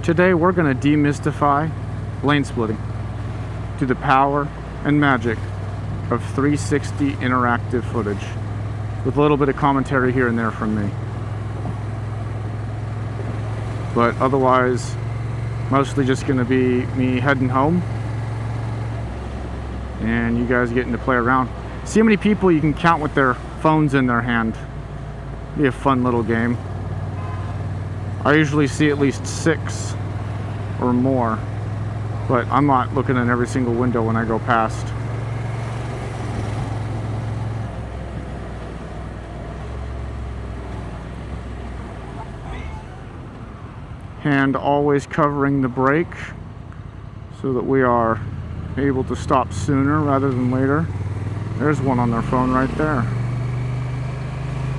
Today we're going to demystify lane splitting through the power and magic of 360 interactive footage, with a little bit of commentary here and there from me. But otherwise, mostly just going to be me heading home and you guys getting to play around. See how many people you can count with their phones in their hand. Be a fun little game. I usually see at least 6 or more, but I'm not looking in every single window when I go past. Hand always covering the brake so that we are able to stop sooner rather than later. There's one on their phone right there.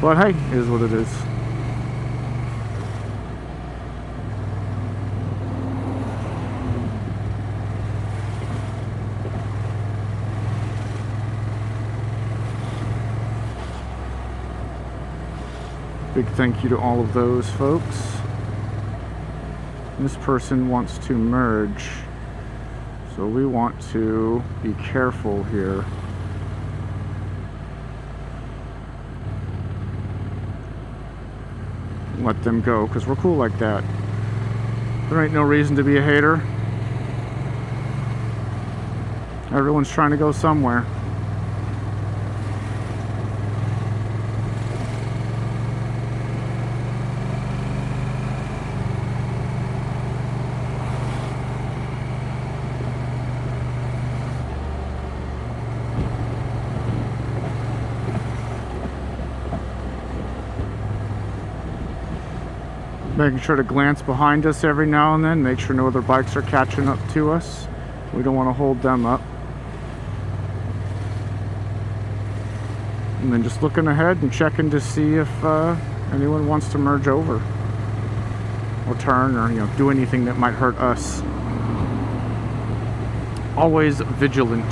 But hey, it is what it is. Big thank you to all of those folks. This person wants to merge, so we want to be careful here. Let them go, because we're cool like that. There ain't no reason to be a hater. Everyone's trying to go somewhere. Making sure to glance behind us every now and then, make sure no other bikes are catching up to us. We don't want to hold them up. And then just looking ahead and checking to see if anyone wants to merge over or turn or do anything that might hurt us. Always vigilant.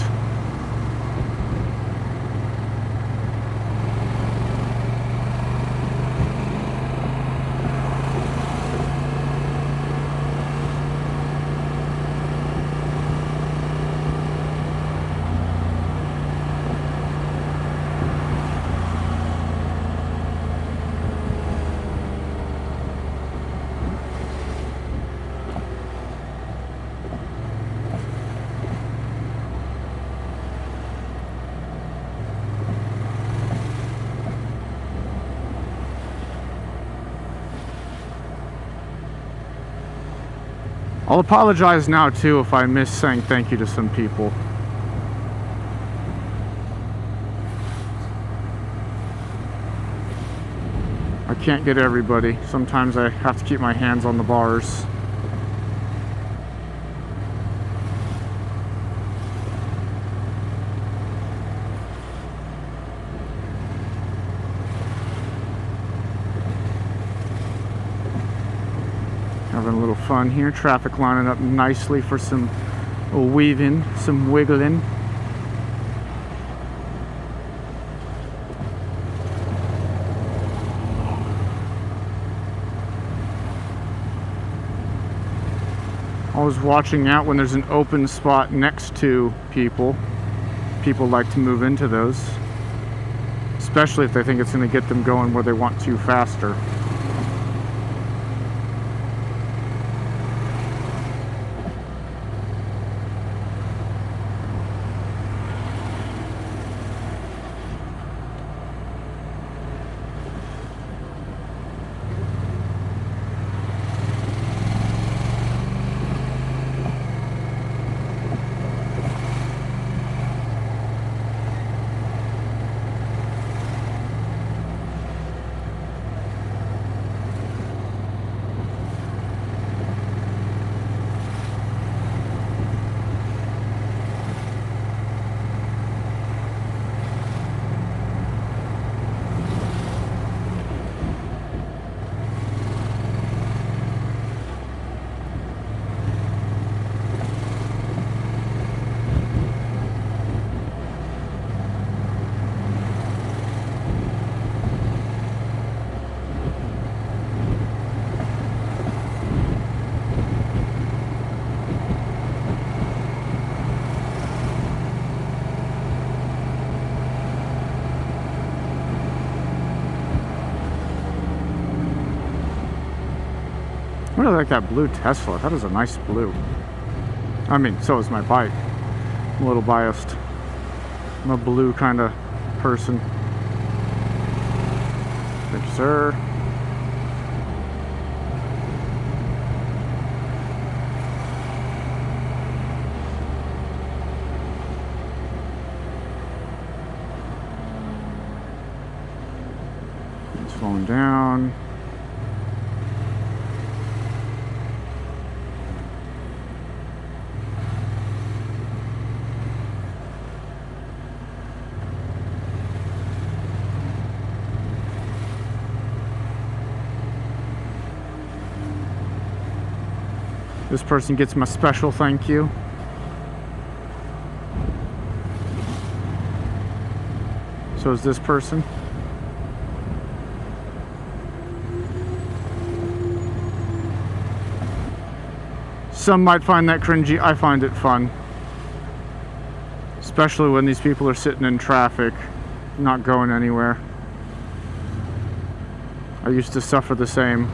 I'll apologize now too if I miss saying thank you to some people. I can't get everybody. Sometimes I have to keep my hands on the bars. Having a little fun here. Traffic lining up nicely for some weaving, some wiggling. Always watching out when there's an open spot next to people. People like to move into those, especially if they think it's going to get them going where they want to faster. I really like that blue Tesla. That is a nice blue. I mean, so is my bike. I'm a little biased. I'm a blue kind of person. Thank you, sir. Slowing down. This person gets my special thank you. So is this person. Some might find that cringy. I find it fun. Especially when these people are sitting in traffic, not going anywhere. I used to suffer the same.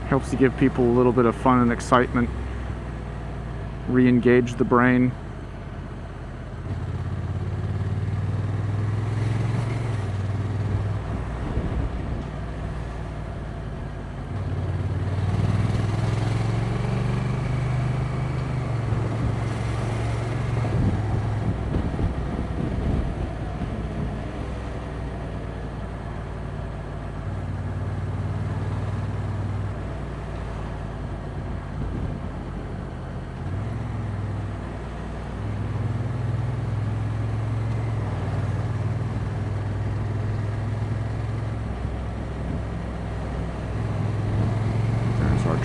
Helps to give people a little bit of fun and excitement. Re-engage the brain.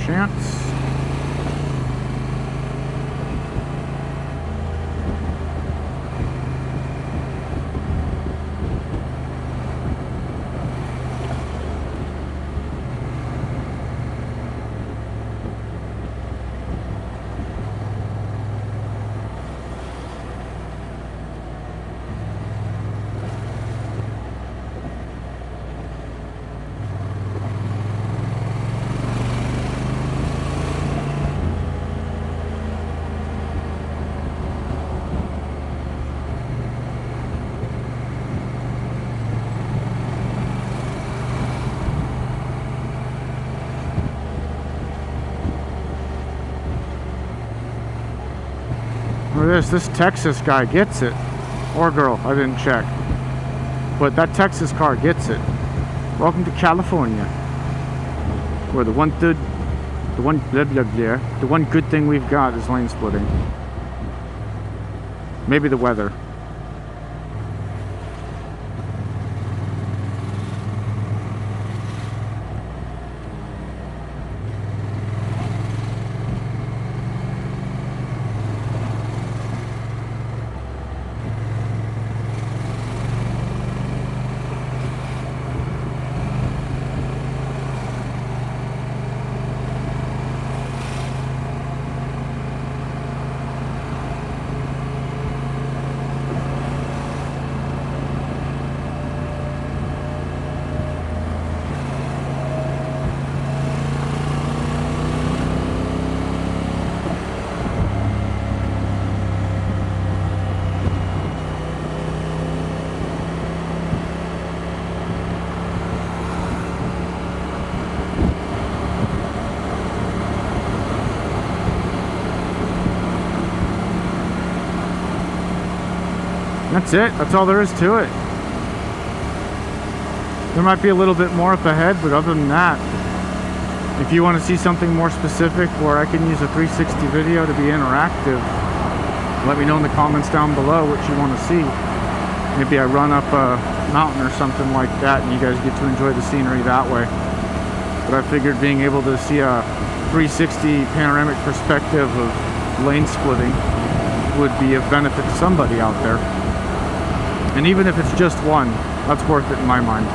Chance. This Texas guy gets it. Or girl, I didn't check. But that Texas car gets it. Welcome to California. Where the one good thing we've got is lane splitting. Maybe the weather. That's it. That's all there is to it. There might be a little bit more up ahead, but other than that, if you want to see something more specific where I can use a 360 video to be interactive, let me know in the comments down below what you want to see. Maybe I run up a mountain or something like that and you guys get to enjoy the scenery that way. But I figured being able to see a 360 panoramic perspective of lane splitting would be of benefit to somebody out there. And even if it's just one, that's worth it in my mind.